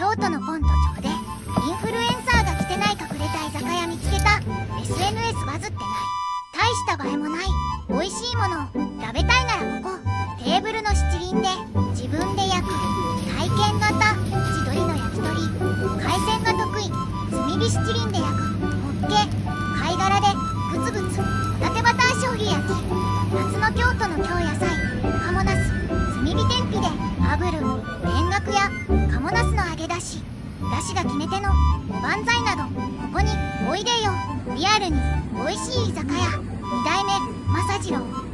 京都のポンと町でインフルエンサーが来てない隠れた居酒屋見つけた。 SNS バズってない、大した映えもない、美味しいものを食べたいならここ。テーブルの七輪で自分で焼く体験型地鶏の焼き鳥。海鮮が得意、炭火七輪で焼くホッケ。貝殻でグツグツホタテバター醤油焼き。夏の京都の京野菜鴨ナス炭火天日で炙る。田楽や鴨ナスの揚げだし、だしが決め手のおばんざいなど、ここにおいでよ。リアルに美味しい居酒屋2代目正次郎。